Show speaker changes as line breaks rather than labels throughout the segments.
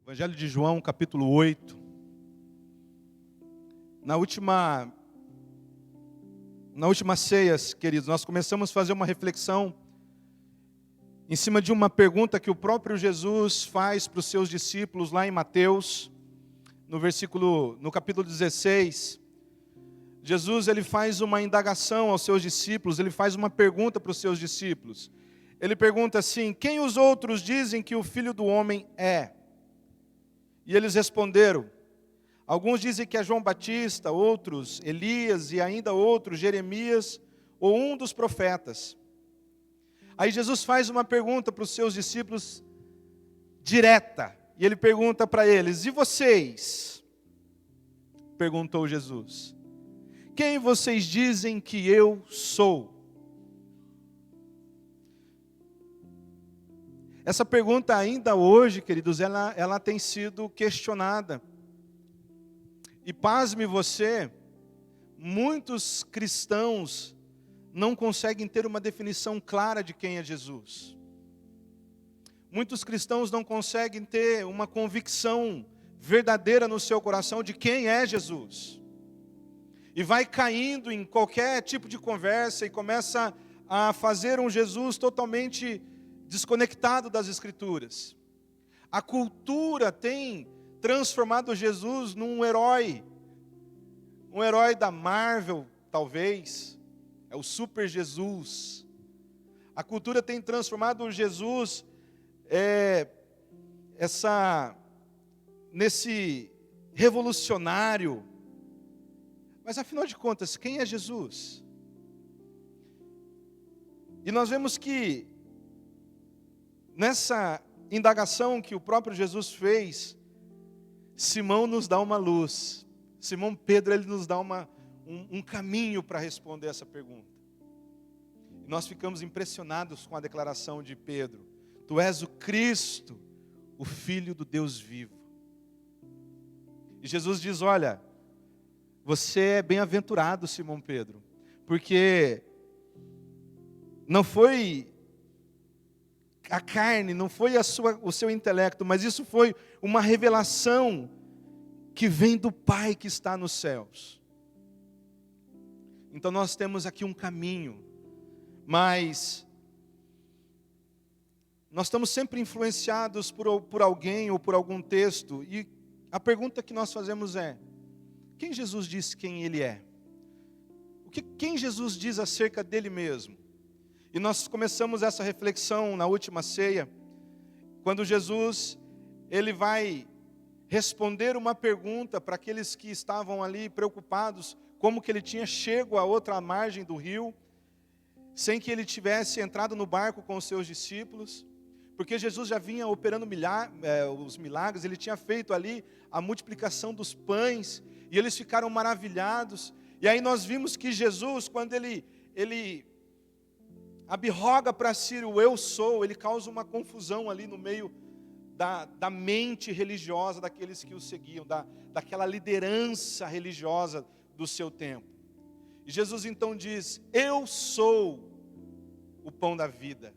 Evangelho de João, capítulo 8. Na última ceia, queridos, nós começamos a fazer uma reflexão em cima de uma pergunta que o próprio Jesus faz para os seus discípulos lá em Mateus, no capítulo 16. Jesus, ele faz uma indagação aos seus discípulos, ele faz uma pergunta para os seus discípulos. Ele pergunta assim: quem os outros dizem que o Filho do Homem é? E eles responderam: alguns dizem que é João Batista, outros Elias e ainda outros Jeremias ou um dos profetas. Aí Jesus faz uma pergunta para os seus discípulos direta, e ele pergunta para eles: e vocês? Perguntou Jesus: quem vocês dizem que eu sou? Essa pergunta ainda hoje, queridos, ela tem sido questionada. E pasme você, muitos cristãos não conseguem ter uma definição clara de quem é Jesus. Muitos cristãos não conseguem ter uma convicção verdadeira no seu coração de quem é Jesus. E vai caindo em qualquer tipo de conversa e começa a fazer um Jesus totalmente desconectado das Escrituras. A cultura tem transformado Jesus num herói. Um herói da Marvel, talvez. É o Super Jesus. A cultura tem transformado Jesus nesse revolucionário. Mas afinal de contas, quem é Jesus? E nós vemos que nessa indagação que o próprio Jesus fez, Simão nos dá uma luz. Simão Pedro, ele nos dá um caminho para responder essa pergunta. E nós ficamos impressionados com a declaração de Pedro: tu és o Cristo, o Filho do Deus vivo. E Jesus diz: olha, você é bem-aventurado, Simão Pedro, porque não foi a carne, não foi o seu intelecto, mas isso foi uma revelação que vem do Pai que está nos céus. Então nós temos aqui um caminho, mas nós estamos sempre influenciados por alguém ou por algum texto, e a pergunta que nós fazemos é: quem Jesus diz quem Ele é? Quem Jesus diz acerca dele mesmo? E nós começamos essa reflexão na última ceia, quando Jesus, ele vai responder uma pergunta para aqueles que estavam ali preocupados, como que ele tinha chego à outra margem do rio, sem que ele tivesse entrado no barco com os seus discípulos, porque Jesus já vinha operando os milagres, ele tinha feito ali a multiplicação dos pães, e eles ficaram maravilhados. E aí nós vimos que Jesus, quando ele abroga para si o eu sou, ele causa uma confusão ali no meio da mente religiosa daqueles que o seguiam, daquela liderança religiosa do seu tempo. E Jesus então diz: eu sou o pão da vida.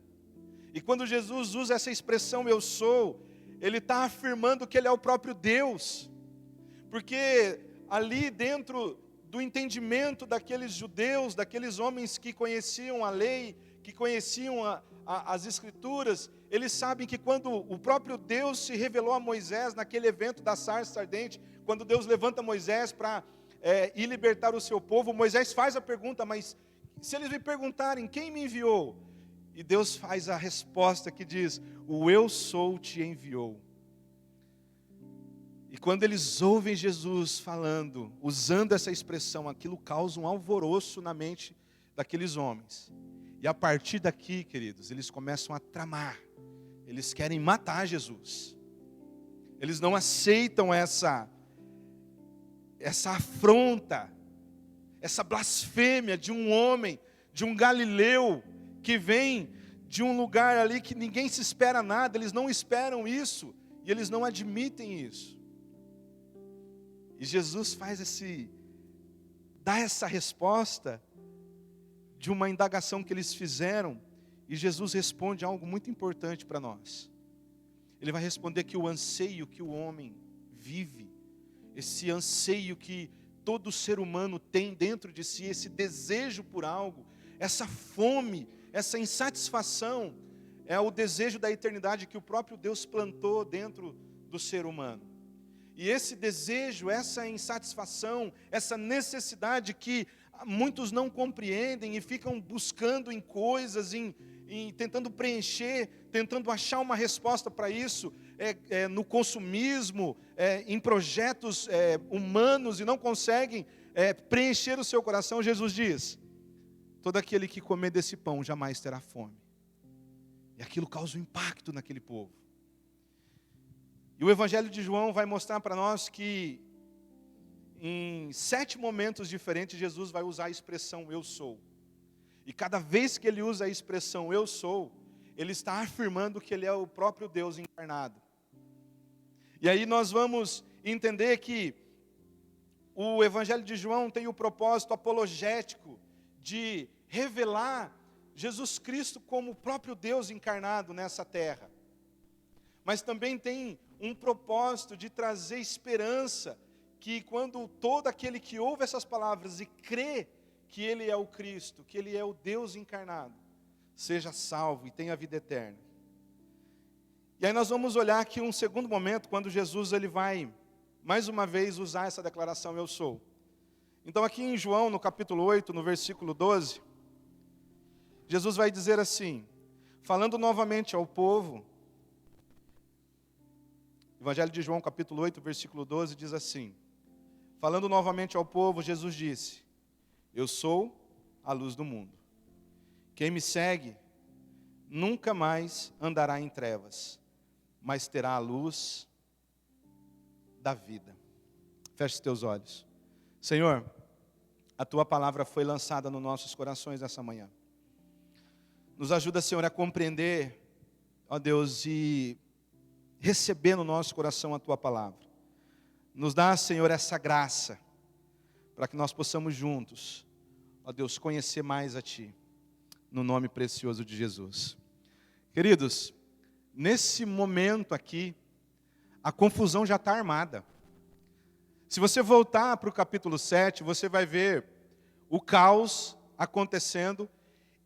E quando Jesus usa essa expressão eu sou, ele está afirmando que ele é o próprio Deus, porque ali dentro do entendimento daqueles judeus, daqueles homens que conheciam a lei, que conheciam as Escrituras, eles sabem que quando o próprio Deus se revelou a Moisés, naquele evento da sarça ardente, quando Deus levanta Moisés para ir libertar o seu povo, Moisés faz a pergunta: mas se eles me perguntarem quem me enviou? E Deus faz a resposta que diz: o eu sou te enviou. E quando eles ouvem Jesus falando, usando essa expressão, aquilo causa um alvoroço na mente daqueles homens. E a partir daqui, queridos, eles começam a tramar. Eles querem matar Jesus. Eles não aceitam essa afronta, essa blasfêmia de um homem, de um galileu, que vem de um lugar ali que ninguém se espera nada. Eles não esperam isso, e eles não admitem isso. E Jesus dá essa resposta de uma indagação que eles fizeram, e Jesus responde algo muito importante para nós. Ele vai responder que o anseio que o homem vive, esse anseio que todo ser humano tem dentro de si, esse desejo por algo, essa fome, essa insatisfação, é o desejo da eternidade que o próprio Deus plantou dentro do ser humano. E esse desejo, essa insatisfação, essa necessidade que muitos não compreendem e ficam buscando em coisas, tentando preencher, tentando achar uma resposta para isso, no consumismo, em projetos humanos, e não conseguem preencher o seu coração. Jesus diz: todo aquele que comer desse pão jamais terá fome. E aquilo causa um impacto naquele povo. E o Evangelho de João vai mostrar para nós que em 7 momentos diferentes Jesus vai usar a expressão eu sou. E cada vez que ele usa a expressão eu sou, ele está afirmando que ele é o próprio Deus encarnado. E aí nós vamos entender que o Evangelho de João tem o propósito apologético de revelar Jesus Cristo como o próprio Deus encarnado nessa terra. Mas também tem um propósito de trazer esperança, que quando todo aquele que ouve essas palavras e crê que Ele é o Cristo, que Ele é o Deus encarnado, seja salvo e tenha vida eterna. E aí nós vamos olhar aqui um segundo momento, quando Jesus ele vai, mais uma vez, usar essa declaração, eu sou. Então aqui em João, no capítulo 8, no versículo 12, Jesus vai dizer assim, falando novamente ao povo, Evangelho de João, capítulo 8, versículo 12, diz assim, falando novamente ao povo, Jesus disse, eu sou a luz do mundo. Quem me segue nunca mais andará em trevas, mas terá a luz da vida. Feche os teus olhos. Senhor, a Tua palavra foi lançada nos nossos corações essa manhã. Nos ajuda, Senhor, a compreender, ó Deus, e receber no nosso coração a Tua palavra. Nos dá, Senhor, essa graça, para que nós possamos juntos, ó Deus, conhecer mais a Ti, no nome precioso de Jesus. Queridos, nesse momento aqui, a confusão já está armada. Se você voltar para o capítulo 7, você vai ver o caos acontecendo,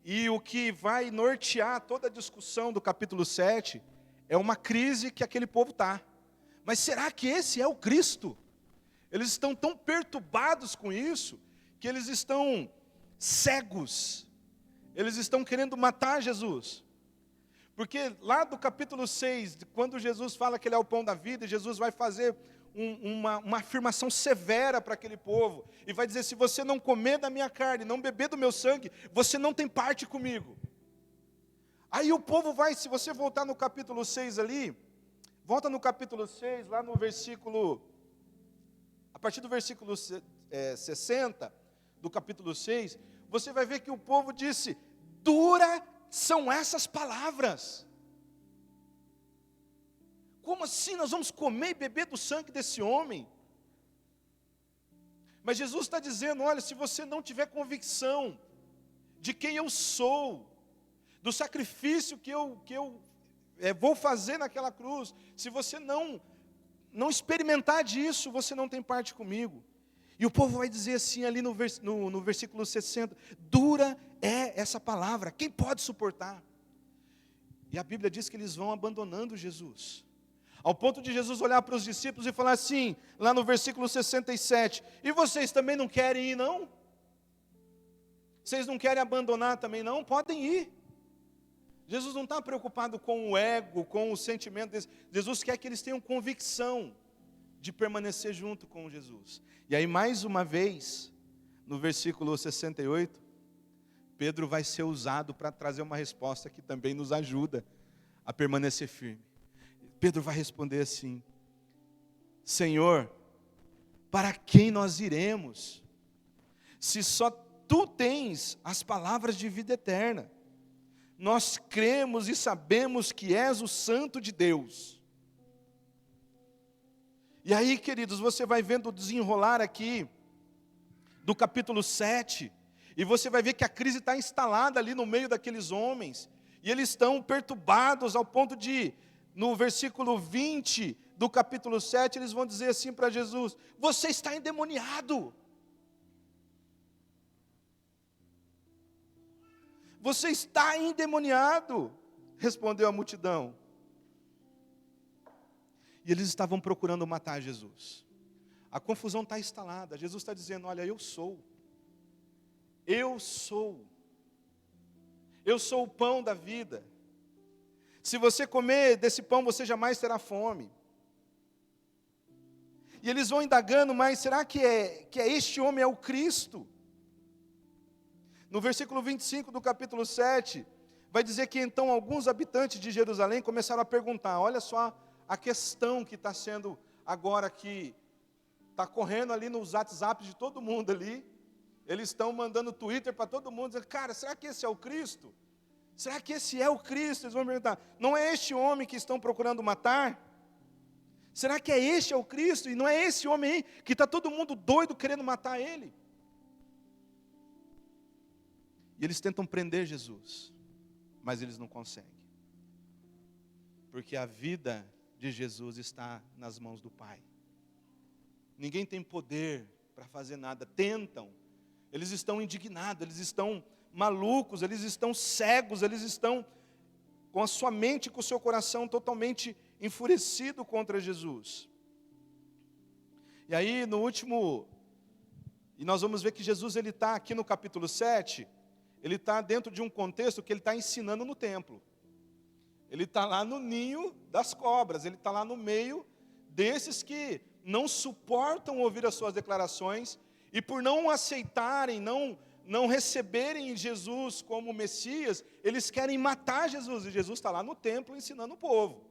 e o que vai nortear toda a discussão do capítulo 7 é uma crise que aquele povo está. Mas será que esse é o Cristo? Eles estão tão perturbados com isso, que eles estão cegos. Eles estão querendo matar Jesus. Porque lá do capítulo 6, quando Jesus fala que Ele é o pão da vida, Jesus vai fazer uma afirmação severa para aquele povo. E vai dizer, se você não comer da minha carne, não beber do meu sangue, você não tem parte comigo. Aí o povo vai, se você voltar no capítulo 6 ali, volta no capítulo 6, lá no versículo, a partir do versículo 60, do capítulo 6, você vai ver que o povo disse, dura são essas palavras. Como assim nós vamos comer e beber do sangue desse homem? Mas Jesus está dizendo, olha, se você não tiver convicção de quem eu sou, do sacrifício que eu vou fazer naquela cruz, se você não experimentar disso, você não tem parte comigo. E o povo vai dizer assim ali no versículo 60, dura é essa palavra, quem pode suportar? E a Bíblia diz que eles vão abandonando Jesus, ao ponto de Jesus olhar para os discípulos e falar assim, lá no versículo 67, e vocês também não querem ir não? Vocês não querem abandonar também não? Podem ir. Jesus não está preocupado com o ego, com o sentimento deles. Jesus quer que eles tenham convicção de permanecer junto com Jesus. E aí mais uma vez, no versículo 68, Pedro vai ser usado para trazer uma resposta que também nos ajuda a permanecer firme. Pedro vai responder assim, Senhor, para quem nós iremos? Se só Tu tens as palavras de vida eterna. Nós cremos e sabemos que és o Santo de Deus. E aí, queridos, você vai vendo o desenrolar aqui do capítulo 7, e você vai ver que a crise está instalada ali no meio daqueles homens, e eles estão perturbados ao ponto de no versículo 20 do capítulo 7, eles vão dizer assim para Jesus: você está endemoniado. Você está endemoniado, respondeu a multidão. E eles estavam procurando matar Jesus. A confusão está instalada. Jesus está dizendo: olha, eu sou o pão da vida. Se você comer desse pão, você jamais terá fome. E eles vão indagando: mas será que este homem é o Cristo? No versículo 25 do capítulo 7, vai dizer que então alguns habitantes de Jerusalém começaram a perguntar. Olha só a questão que está sendo agora aqui, está correndo ali nos WhatsApp de todo mundo ali. Eles estão mandando Twitter para todo mundo, dizendo: cara, será que esse é o Cristo? Será que esse é o Cristo? Eles vão perguntar: não é este homem que estão procurando matar? Será que este é o Cristo? E não é esse homem aí que está todo mundo doido querendo matar ele? E eles tentam prender Jesus, mas eles não conseguem. Porque a vida de Jesus está nas mãos do Pai. Ninguém tem poder para fazer nada. Tentam. Eles estão indignados, eles estão malucos, eles estão cegos, eles estão com a sua mente e com o seu coração totalmente enfurecido contra Jesus. E aí no último, e nós vamos ver que Jesus ele está aqui no capítulo 7, ele está dentro de um contexto que ele está ensinando no templo. Ele está lá no ninho das cobras, ele está lá no meio desses que não suportam ouvir as suas declarações, e por não aceitarem, não receberem Jesus como Messias, eles querem matar Jesus, e Jesus está lá no templo ensinando o povo.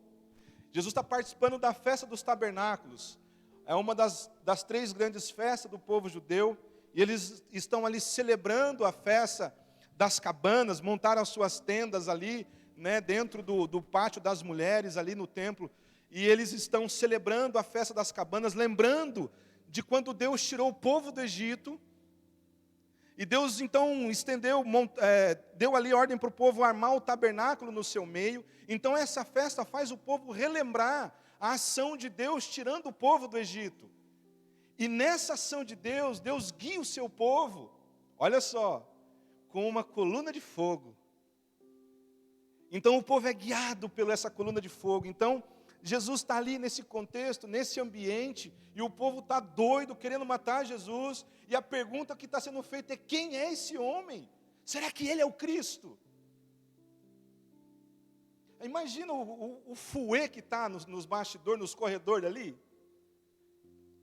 Jesus está participando da festa dos tabernáculos, é uma das 3 grandes festas do povo judeu, e eles estão ali celebrando a festa das cabanas, montaram as suas tendas ali, né, dentro do pátio das mulheres, ali no templo, e eles estão celebrando a festa das cabanas, lembrando de quando Deus tirou o povo do Egito, e Deus então deu ali ordem para o povo armar o tabernáculo no seu meio. Então essa festa faz o povo relembrar a ação de Deus tirando o povo do Egito. E nessa ação de Deus, Deus guia o seu povo, olha só, com uma coluna de fogo. Então o povo é guiado por essa coluna de fogo. Então Jesus está ali nesse contexto, nesse ambiente, e o povo está doido, querendo matar Jesus, e a pergunta que está sendo feita é: quem é esse homem? Será que ele é o Cristo? Imagina o fuê que está nos bastidores, nos corredores ali.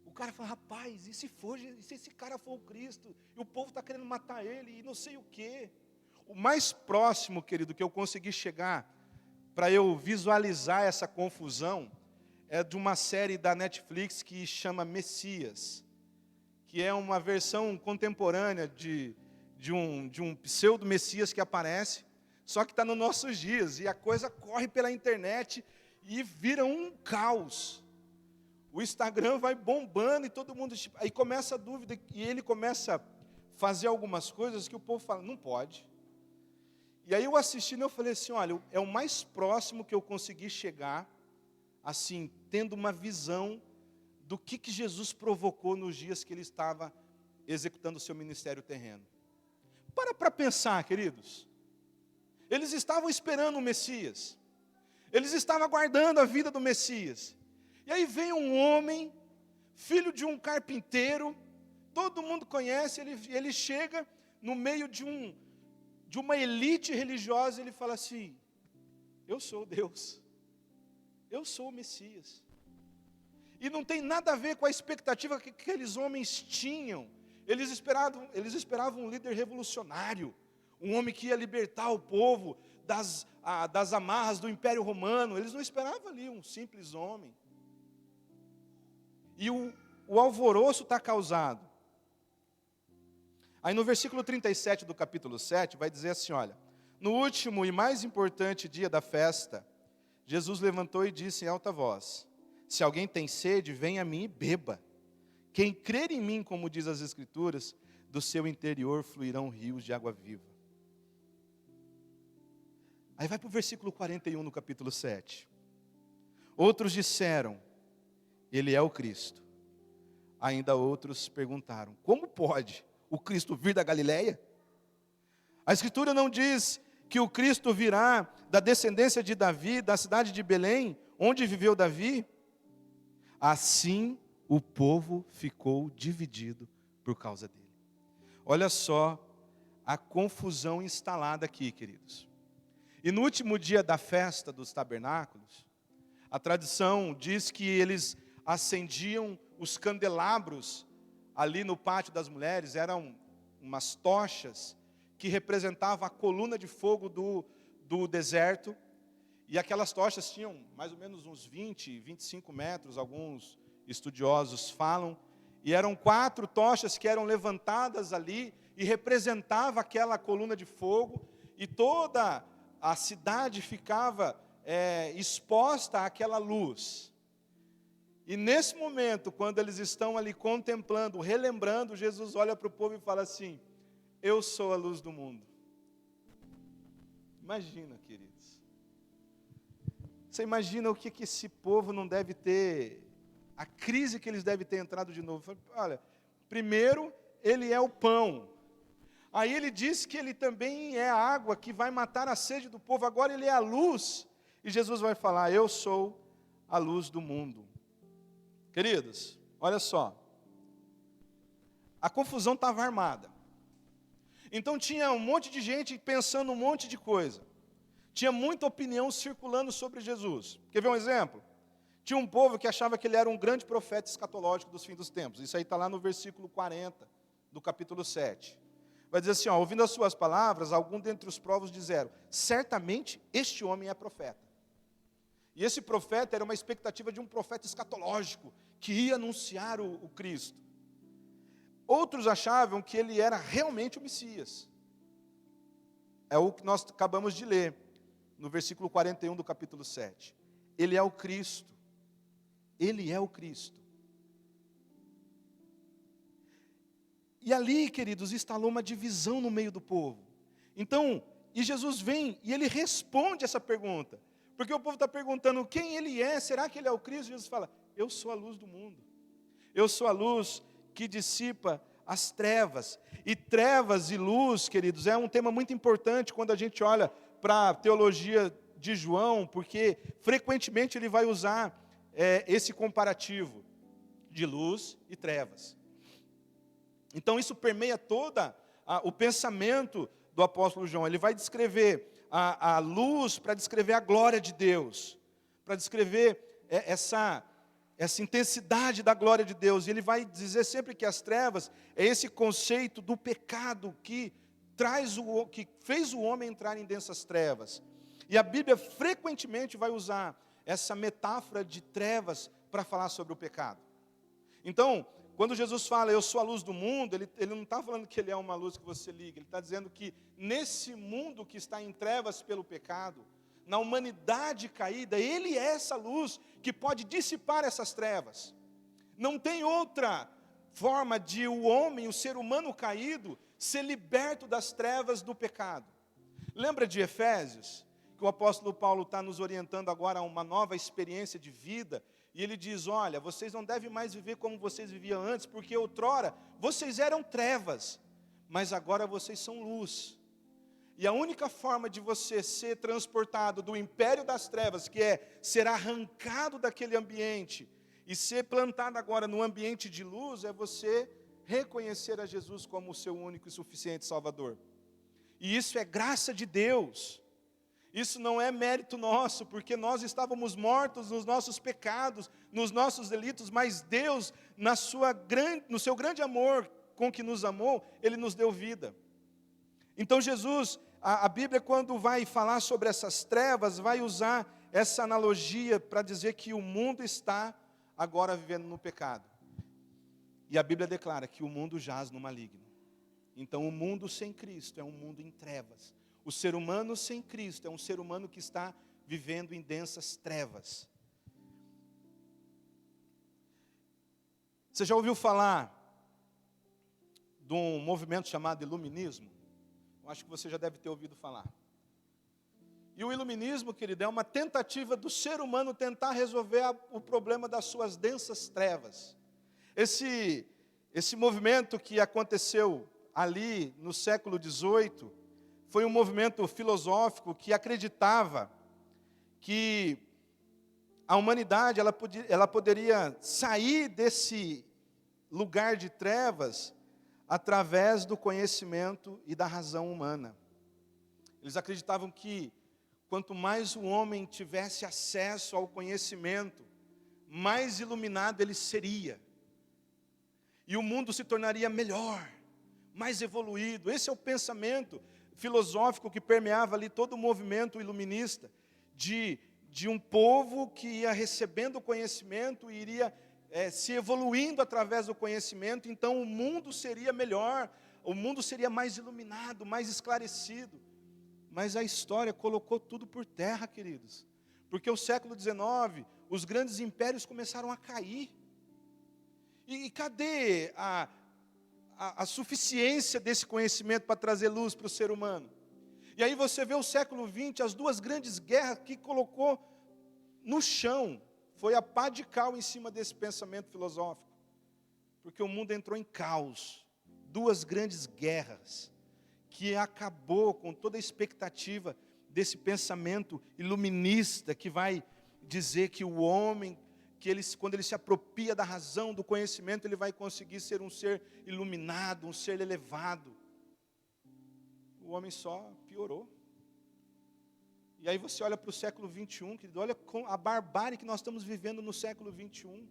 O cara fala: rapaz, e se esse cara for o Cristo? E o povo está querendo matar ele, e não sei o quê. O mais próximo, querido, que eu consegui chegar, para eu visualizar essa confusão, é de uma série da Netflix que chama Messias, que é uma versão contemporânea de um pseudo-Messias que aparece, só que está nos nossos dias, e a coisa corre pela internet e vira um caos. O Instagram vai bombando e todo mundo, aí começa a dúvida, e ele começa a fazer algumas coisas que o povo fala: não pode. E aí eu assistindo, eu falei assim: olha, é o mais próximo que eu consegui chegar, assim, tendo uma visão do que Jesus provocou nos dias que ele estava executando o seu ministério terreno. Para pensar, queridos. Eles estavam esperando o Messias. Eles estavam aguardando a vida do Messias. E aí vem um homem, filho de um carpinteiro, todo mundo conhece, ele chega no meio de uma elite religiosa, ele fala assim: eu sou Deus, eu sou o Messias. E não tem nada a ver com a expectativa que aqueles homens tinham. Eles esperavam um líder revolucionário, um homem que ia libertar o povo das amarras do Império Romano. Eles não esperavam ali um simples homem. E o alvoroço está causado. Aí no versículo 37 do capítulo 7, vai dizer assim, olha: no último e mais importante dia da festa, Jesus levantou e disse em alta voz: se alguém tem sede, venha a mim e beba. Quem crer em mim, como diz as Escrituras, do seu interior fluirão rios de água viva. Aí vai para o versículo 41 no capítulo 7. Outros disseram: ele é o Cristo. Ainda outros perguntaram: como pode o Cristo vir da Galileia? A Escritura não diz que o Cristo virá da descendência de Davi, da cidade de Belém, onde viveu Davi? Assim o povo ficou dividido por causa dele. Olha só a confusão instalada aqui, queridos. E no último dia da festa dos tabernáculos, a tradição diz que eles acendiam os candelabros ali no pátio das mulheres, eram umas tochas que representavam a coluna de fogo do deserto, e aquelas tochas tinham mais ou menos uns 20, 25 metros, alguns estudiosos falam, e eram 4 tochas que eram levantadas ali, e representava aquela coluna de fogo, e toda a cidade ficava exposta àquela luz. E nesse momento, quando eles estão ali contemplando, relembrando, Jesus olha para o povo e fala assim: eu sou a luz do mundo. Imagina, queridos. Você imagina o que esse povo não deve ter, a crise que eles devem ter entrado de novo. Olha, primeiro, ele é o pão. Aí ele diz que ele também é a água que vai matar a sede do povo. Agora ele é a luz. E Jesus vai falar: eu sou a luz do mundo. Queridos, olha só. A confusão estava armada. Então tinha um monte de gente pensando um monte de coisa. Tinha muita opinião circulando sobre Jesus. Quer ver um exemplo? Tinha um povo que achava que ele era um grande profeta escatológico dos fins dos tempos. Isso aí está lá no versículo 40 do capítulo 7. Vai dizer assim, ó, ouvindo as suas palavras, algum dentre os povos disseram: certamente este homem é profeta. E esse profeta era uma expectativa de um profeta escatológico, que ia anunciar o Cristo. Outros achavam que ele era realmente o Messias. É o que nós acabamos de ler, no versículo 41 do capítulo 7. Ele é o Cristo. Ele é o Cristo. E ali, queridos, instalou uma divisão no meio do povo. Então, e Jesus vem e ele responde essa pergunta. Porque o povo está perguntando quem ele é, será que ele é o Cristo? Jesus fala: eu sou a luz do mundo. Eu sou a luz que dissipa as trevas. E trevas e luz, queridos, é um tema muito importante quando a gente olha para a teologia de João, porque frequentemente ele vai usar esse comparativo de luz e trevas. Então isso permeia toda o pensamento do apóstolo João. Ele vai descrever a luz para descrever a glória de Deus, para descrever essa intensidade da glória de Deus. E ele vai dizer sempre que as trevas é esse conceito do pecado que fez o homem entrar em densas trevas. E a Bíblia frequentemente vai usar essa metáfora de trevas para falar sobre o pecado. Então, quando Jesus fala, eu sou a luz do mundo, ele não está falando que ele é uma luz que você liga, ele está dizendo que nesse mundo que está em trevas pelo pecado, na humanidade caída, ele é essa luz que pode dissipar essas trevas. Não tem outra forma de o homem, o ser humano caído, ser liberto das trevas do pecado. Lembra de Efésios? Que o apóstolo Paulo está nos orientando agora a uma nova experiência de vida, e ele diz: olha, vocês não devem mais viver como vocês viviam antes, porque outrora vocês eram trevas, mas agora vocês são luz. E a única forma de você ser transportado do império das trevas, que é ser arrancado daquele ambiente, e ser plantado agora no ambiente de luz, é você reconhecer a Jesus como o seu único e suficiente Salvador. E isso é graça de Deus. Isso não é mérito nosso, porque nós estávamos mortos nos nossos pecados, nos nossos delitos, mas Deus, no seu grande amor com que nos amou, Ele nos deu vida. Então Jesus, a Bíblia, quando vai falar sobre essas trevas, vai usar essa analogia para dizer que o mundo está agora vivendo no pecado. E a Bíblia declara que o mundo jaz no maligno. Então o mundo sem Cristo é um mundo em trevas. O ser humano sem Cristo é um ser humano que está vivendo em densas trevas. Você já ouviu falar de um movimento chamado iluminismo? Eu acho que você já deve ter ouvido falar. E o iluminismo, querido, é uma tentativa do ser humano tentar resolver o problema das suas densas trevas. Esse movimento que aconteceu ali no século XVIII foi um movimento filosófico que acreditava que a humanidade ela poderia sair desse lugar de trevas através do conhecimento e da razão humana. Eles acreditavam que quanto mais o homem tivesse acesso ao conhecimento, mais iluminado ele seria. E o mundo se tornaria melhor, mais evoluído. Esse é o pensamento filosófico que permeava ali todo o movimento iluminista, de um povo que ia recebendo conhecimento e iria se evoluindo através do conhecimento. Então o mundo seria melhor, o mundo seria mais iluminado, mais esclarecido. Mas a história colocou tudo por terra, queridos. Porque o século XIX, os grandes impérios começaram a cair. E cadê a suficiência desse conhecimento para trazer luz para o ser humano? E aí você vê o século XX, as duas grandes guerras que colocou no chão, foi a pá de cal em cima desse pensamento filosófico. Porque o mundo entrou em caos. Duas grandes guerras que acabou com toda a expectativa desse pensamento iluminista que vai dizer que o homem, quando ele se apropria da razão, do conhecimento, ele vai conseguir ser um ser iluminado, um ser elevado. O homem só piorou. E aí você olha para o século XXI, querido, olha a barbárie que nós estamos vivendo no século XXI.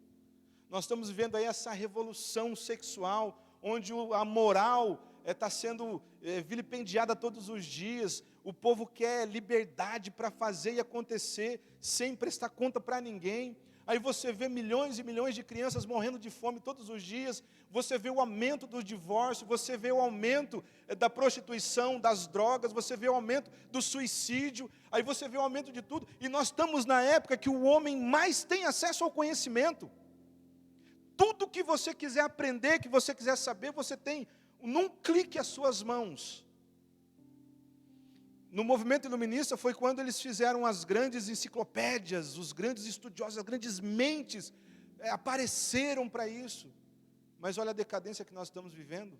Nós estamos vivendo aí essa revolução sexual, onde a moral está sendo vilipendiada todos os dias. O povo quer liberdade para fazer e acontecer, sem prestar conta para ninguém. Aí você vê milhões e milhões de crianças morrendo de fome todos os dias. Você vê o aumento do divórcio, você vê o aumento da prostituição, das drogas, você vê o aumento do suicídio, aí você vê o aumento de tudo. E nós estamos na época que o homem mais tem acesso ao conhecimento. Tudo que você quiser aprender, que você quiser saber, você tem num clique às suas mãos. No movimento iluminista foi quando eles fizeram as grandes enciclopédias, os grandes estudiosos, as grandes mentes apareceram para isso. Mas olha a decadência que nós estamos vivendo.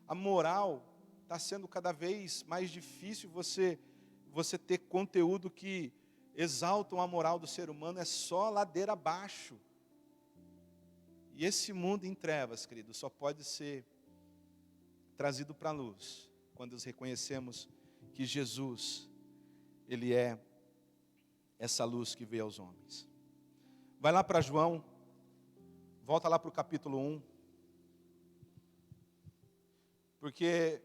A moral está sendo cada vez mais difícil você ter conteúdo que exaltam a moral do ser humano, é só ladeira abaixo. E esse mundo em trevas, querido, só pode ser trazido para a luz quando nós reconhecemos que Jesus, Ele é essa luz que veio aos homens. Vai lá para João, volta lá para o capítulo 1, porque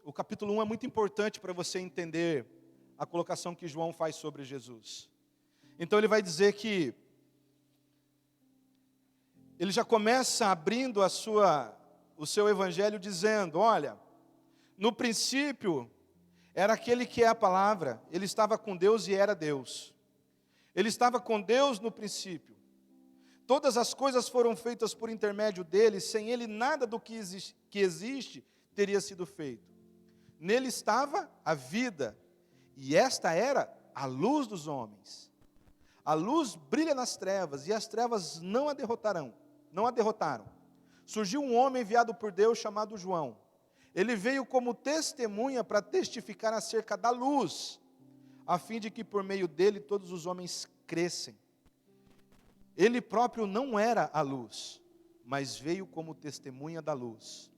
o capítulo 1 é muito importante para você entender a colocação que João faz sobre Jesus. Então ele vai dizer que ele já começa abrindo o seu evangelho dizendo, olha, no princípio era aquele que é a palavra, ele estava com Deus e era Deus. Ele estava com Deus no princípio. Todas as coisas foram feitas por intermédio dele, sem ele nada do que existe teria sido feito. Nele estava a vida, e esta era a luz dos homens. A luz brilha nas trevas, e as trevas não a derrotaram. Surgiu um homem enviado por Deus chamado João. Ele veio como testemunha para testificar acerca da luz, a fim de que por meio dele todos os homens crescem. Ele próprio não era a luz, mas veio como testemunha da luz.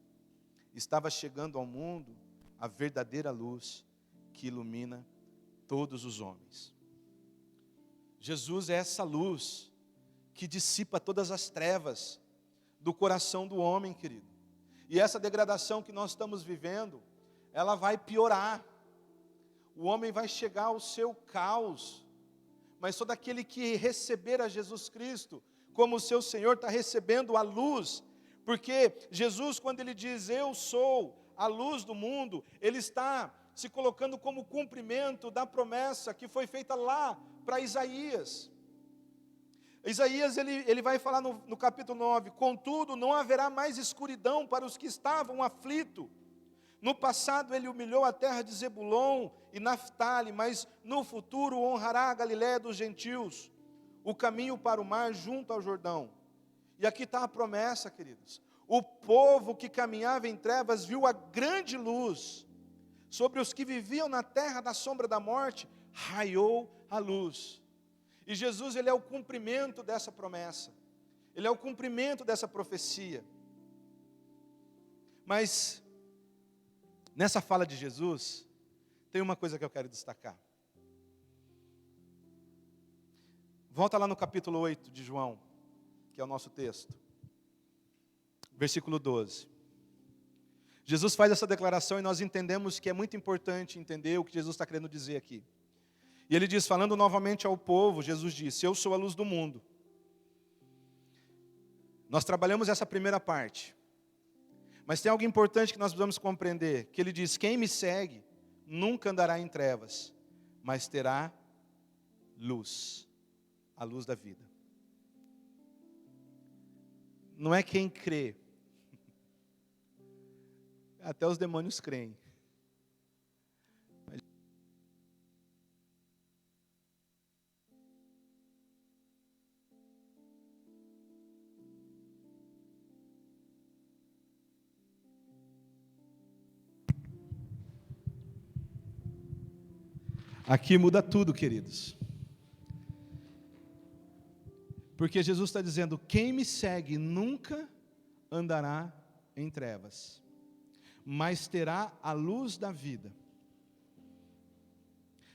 Estava chegando ao mundo a verdadeira luz que ilumina todos os homens. Jesus é essa luz que dissipa todas as trevas do coração do homem, querido. E essa degradação que nós estamos vivendo, ela vai piorar. O homem vai chegar ao seu caos. Mas todo aquele que receber a Jesus Cristo como seu Senhor está recebendo a luz. Porque Jesus, quando ele diz, eu sou a luz do mundo, ele está se colocando como cumprimento da promessa que foi feita lá para Isaías. Isaías, ele vai falar no capítulo 9, contudo, não haverá mais escuridão para os que estavam aflitos, No passado ele humilhou a terra de Zebulon e Naftali, mas no futuro honrará a Galiléia dos gentios, o caminho para o mar junto ao Jordão. E aqui está a promessa, queridos. O povo que caminhava em trevas viu a grande luz. Sobre os que viviam na terra da sombra da morte, raiou a luz. E Jesus, ele é o cumprimento dessa promessa. Ele é o cumprimento dessa profecia. Mas nessa fala de Jesus, tem uma coisa que eu quero destacar. Volta lá no capítulo 8 de João, que é o nosso texto. Versículo 12. Jesus faz essa declaração e nós entendemos que é muito importante entender o que Jesus está querendo dizer aqui. E ele diz, falando novamente ao povo, Jesus disse, eu sou a luz do mundo. Nós trabalhamos essa primeira parte. Mas tem algo importante que nós precisamos compreender, que ele diz, quem me segue nunca andará em trevas, mas terá luz, a luz da vida. Não é quem crê, até os demônios creem. Aqui muda tudo, queridos. Porque Jesus está dizendo, quem me segue nunca andará em trevas, mas terá a luz da vida.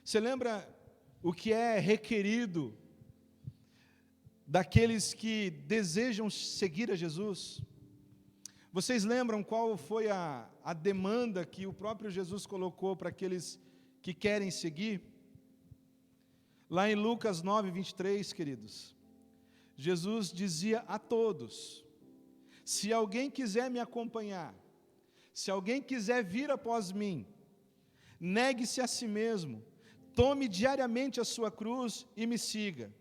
Você lembra o que é requerido daqueles que desejam seguir a Jesus? Vocês lembram qual foi a demanda que o próprio Jesus colocou para aqueles que querem seguir? Lá em Lucas 9, 23, queridos, Jesus dizia a todos, se alguém quiser me acompanhar, se alguém quiser vir após mim, negue-se a si mesmo, tome diariamente a sua cruz e me siga.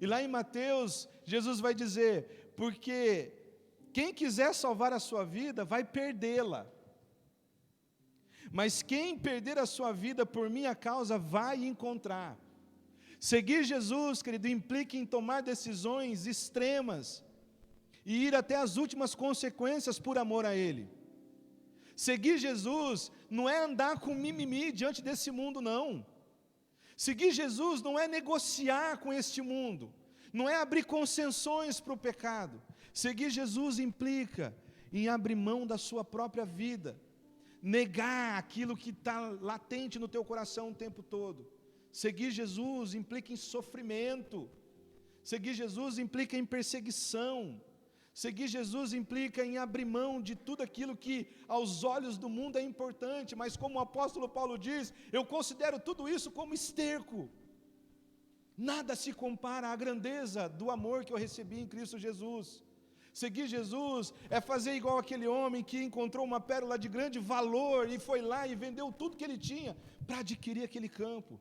E lá em Mateus, Jesus vai dizer, porque quem quiser salvar a sua vida, vai perdê-la. Mas quem perder a sua vida por minha causa, vai encontrar. Seguir Jesus, querido, implica em tomar decisões extremas e ir até as últimas consequências por amor a Ele. Seguir Jesus não é andar com mimimi diante desse mundo, não. Seguir Jesus não é negociar com este mundo, não é abrir concessões para o pecado. Seguir Jesus implica em abrir mão da sua própria vida, negar aquilo que está latente no teu coração o tempo todo. Seguir Jesus implica em sofrimento. Seguir Jesus implica em perseguição. Seguir Jesus implica em abrir mão de tudo aquilo que aos olhos do mundo é importante, mas como o apóstolo Paulo diz, eu considero tudo isso como esterco. Nada se compara à grandeza do amor que eu recebi em Cristo Jesus. Seguir Jesus é fazer igual aquele homem que encontrou uma pérola de grande valor e foi lá e vendeu tudo que ele tinha para adquirir aquele campo.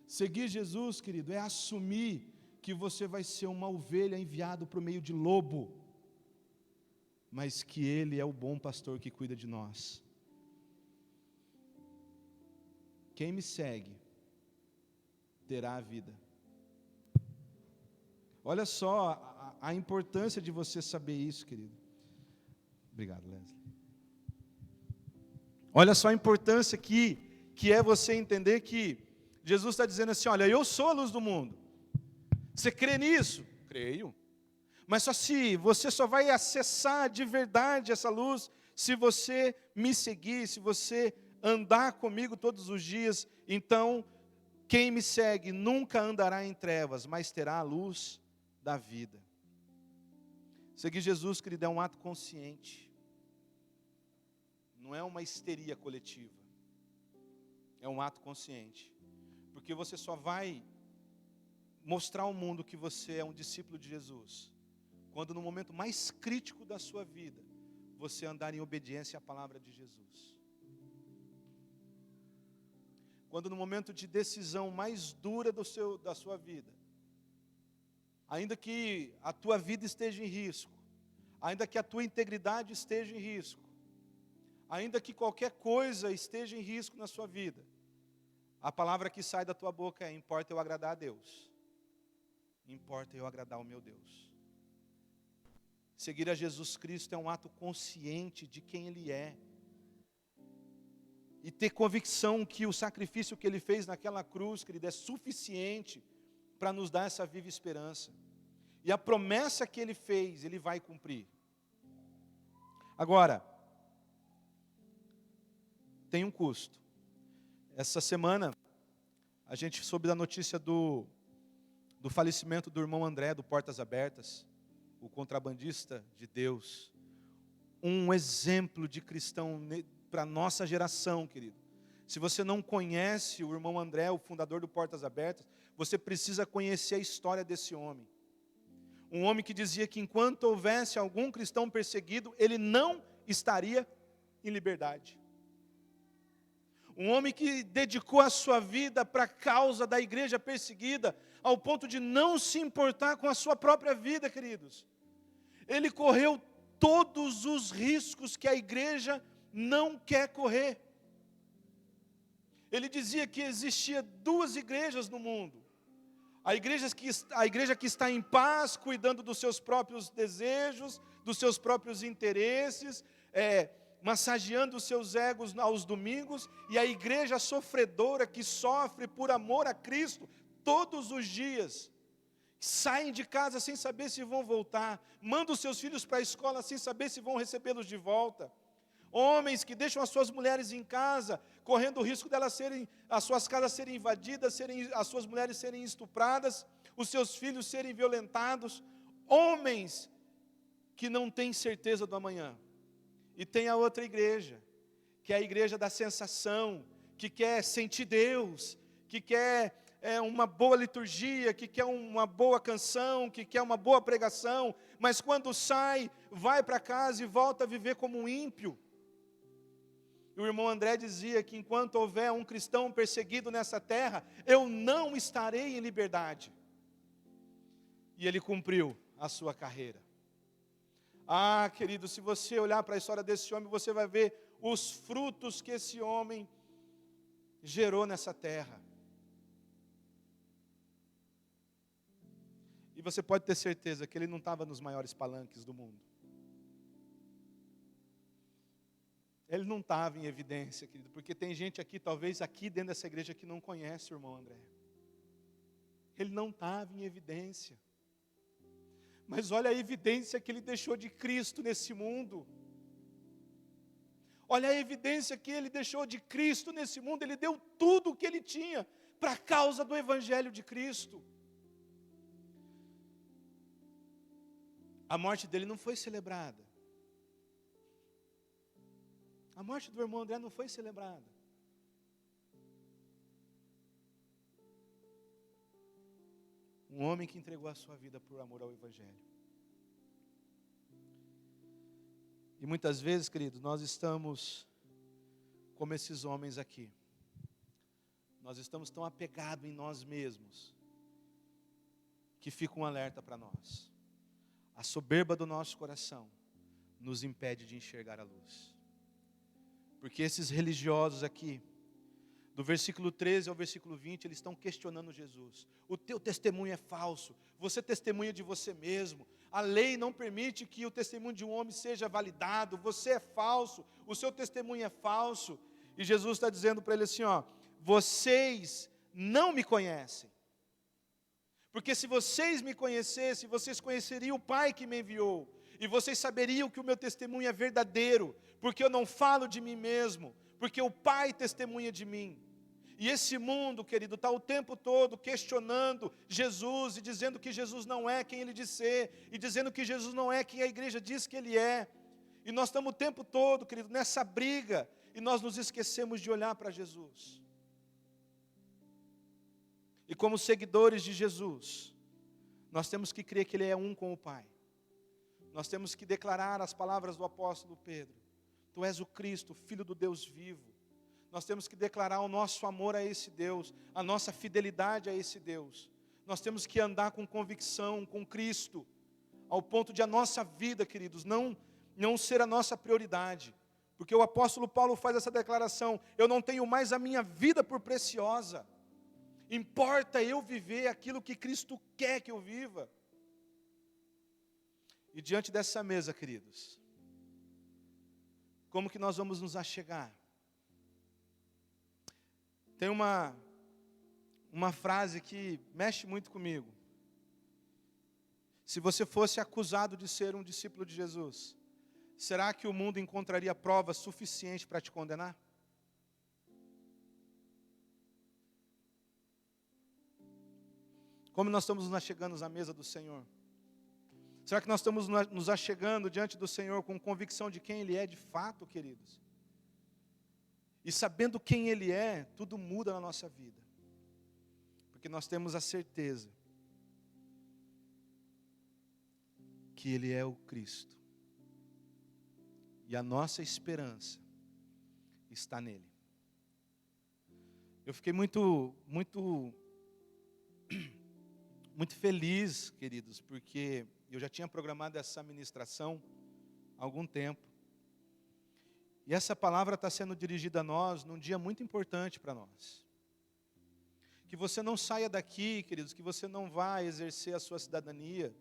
Seguir Jesus, querido, é assumir que você vai ser uma ovelha enviado para o meio de lobo, mas que Ele é o bom pastor que cuida de nós. Quem me segue terá a vida. Olha só a importância de você saber isso, querido. Obrigado, Leslie. Olha só a importância que é você entender que Jesus está dizendo assim, olha, eu sou a luz do mundo. Você crê nisso? Creio. Mas você só vai acessar de verdade essa luz se você me seguir, se você andar comigo todos os dias. Então, quem me segue nunca andará em trevas, mas terá a luz da vida. Seguir Jesus, querido, é um ato consciente. Não é uma histeria coletiva. É um ato consciente. Porque você só vai mostrar ao mundo que você é um discípulo de Jesus quando no momento mais crítico da sua vida, você andar em obediência à palavra de Jesus. Quando no momento de decisão mais dura da sua vida, ainda que a tua vida esteja em risco, ainda que a tua integridade esteja em risco, ainda que qualquer coisa esteja em risco na sua vida, a palavra que sai da tua boca é: importa eu agradar a Deus. Importa eu agradar ao meu Deus. Seguir a Jesus Cristo é um ato consciente de quem Ele é. E ter convicção que o sacrifício que Ele fez naquela cruz, querido, é suficiente para nos dar essa viva esperança. E a promessa que Ele fez, Ele vai cumprir. Agora, tem um custo. Essa semana, a gente soube da notícia do falecimento do irmão André, do Portas Abertas, o contrabandista de Deus. Um exemplo de cristão para a nossa geração, querido. Se você não conhece o irmão André, o fundador do Portas Abertas, você precisa conhecer a história desse homem. Um homem que dizia que enquanto houvesse algum cristão perseguido, ele não estaria em liberdade. Um homem que dedicou a sua vida para a causa da igreja perseguida, ao ponto de não se importar com a sua própria vida, queridos. Ele correu todos os riscos que a igreja não quer correr. Ele dizia que existia duas igrejas no mundo. A igreja que está em paz, cuidando dos seus próprios desejos, dos seus próprios interesses, massageando os seus egos aos domingos, e a igreja sofredora que sofre por amor a Cristo todos os dias. Saem de casa sem saber se vão voltar, mandam os seus filhos para a escola sem saber se vão recebê-los de volta. Homens que deixam as suas mulheres em casa, correndo o risco as suas casas serem invadidas, as suas mulheres serem estupradas, os seus filhos serem violentados. Homens que não têm certeza do amanhã. E tem a outra igreja, que é a igreja da sensação, que quer sentir Deus, que quer uma boa liturgia, que quer uma boa canção, que quer uma boa pregação, mas quando sai, vai para casa e volta a viver como um ímpio. E o irmão André dizia que enquanto houver um cristão perseguido nessa terra, eu não estarei em liberdade. E ele cumpriu a sua carreira. Ah, querido, se você olhar para a história desse homem, você vai ver os frutos que esse homem gerou nessa terra. E você pode ter certeza que ele não estava nos maiores palanques do mundo. Ele não estava em evidência, querido, porque tem gente aqui, talvez aqui dentro dessa igreja, que não conhece o irmão André. Ele não estava em evidência. Mas olha a evidência que ele deixou de Cristo nesse mundo. Olha a evidência que ele deixou de Cristo nesse mundo. Ele deu tudo o que ele tinha para a causa do Evangelho de Cristo. A morte dele não foi celebrada. A morte do irmão André não foi celebrada. Um homem que entregou a sua vida por amor ao Evangelho. E muitas vezes, queridos, nós estamos como esses homens aqui. Nós estamos tão apegados em nós mesmos, que fica um alerta para nós. A soberba do nosso coração nos impede de enxergar a luz. Porque esses religiosos aqui, do versículo 13 ao versículo 20, eles estão questionando Jesus. O teu testemunho é falso, você testemunha de você mesmo. A lei não permite que o testemunho de um homem seja validado, você é falso, o seu testemunho é falso. E Jesus está dizendo para ele assim, vocês não me conhecem. Porque se vocês me conhecessem, vocês conheceriam o Pai que me enviou. E vocês saberiam que o meu testemunho é verdadeiro, porque eu não falo de mim mesmo, porque o Pai testemunha de mim. E esse mundo, querido, está o tempo todo questionando Jesus, e dizendo que Jesus não é quem Ele diz ser, e dizendo que Jesus não é quem a igreja diz que Ele é. E nós estamos o tempo todo, querido, nessa briga, e nós nos esquecemos de olhar para Jesus. E como seguidores de Jesus, nós temos que crer que Ele é um com o Pai. Nós temos que declarar as palavras do apóstolo Pedro. Tu és o Cristo, Filho do Deus vivo. Nós temos que declarar o nosso amor a esse Deus, a nossa fidelidade a esse Deus. Nós temos que andar com convicção, com Cristo, ao ponto de a nossa vida, queridos, não ser a nossa prioridade, Porque o apóstolo Paulo faz essa declaração: eu não tenho mais a minha vida por preciosa. Importa eu viver aquilo que Cristo quer que eu viva. E diante dessa mesa, queridos, como que nós vamos nos achegar? Tem uma frase que mexe muito comigo. Se você fosse acusado de ser um discípulo de Jesus, será que o mundo encontraria prova suficiente para te condenar? Como nós estamos nos achegando à mesa do Senhor? Será que nós estamos nos achegando diante do Senhor com convicção de quem Ele é de fato, queridos? E sabendo quem Ele é, tudo muda na nossa vida. Porque nós temos a certeza que Ele é o Cristo. E a nossa esperança está nele. Eu fiquei muito feliz, queridos, porque eu já tinha programado essa ministração há algum tempo. E essa palavra está sendo dirigida a nós num dia muito importante para nós. Que você não saia daqui, queridos, que você não vá exercer a sua cidadania,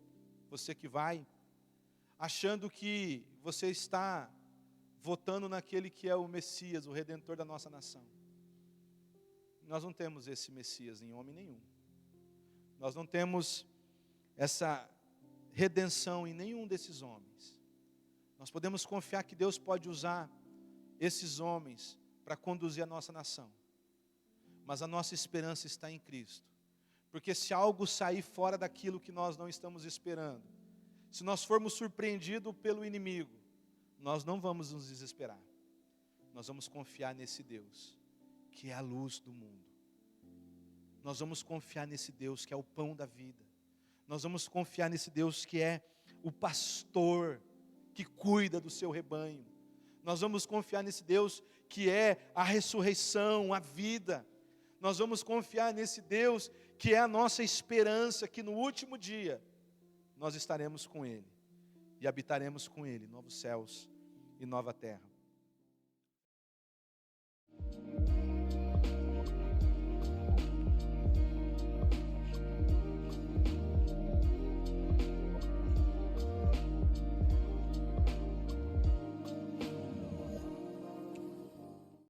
você que vai, achando que você está votando naquele que é o Messias, o Redentor da nossa nação. Nós não temos esse Messias em homem nenhum. Nós não temos essa redenção em nenhum desses homens. Nós podemos confiar que Deus pode usar esses homens para conduzir a nossa nação. Mas a nossa esperança está em Cristo. Porque se algo sair fora daquilo que nós não estamos esperando, se nós formos surpreendidos pelo inimigo, nós não vamos nos desesperar. Nós vamos confiar nesse Deus, que é a luz do mundo. Nós vamos confiar nesse Deus que é o pão da vida. Nós vamos confiar nesse Deus que é o pastor, que cuida do seu rebanho. Nós vamos confiar nesse Deus que é a ressurreição, a vida. Nós vamos confiar nesse Deus que é a nossa esperança, que no último dia nós estaremos com Ele e habitaremos com Ele novos céus e nova terra.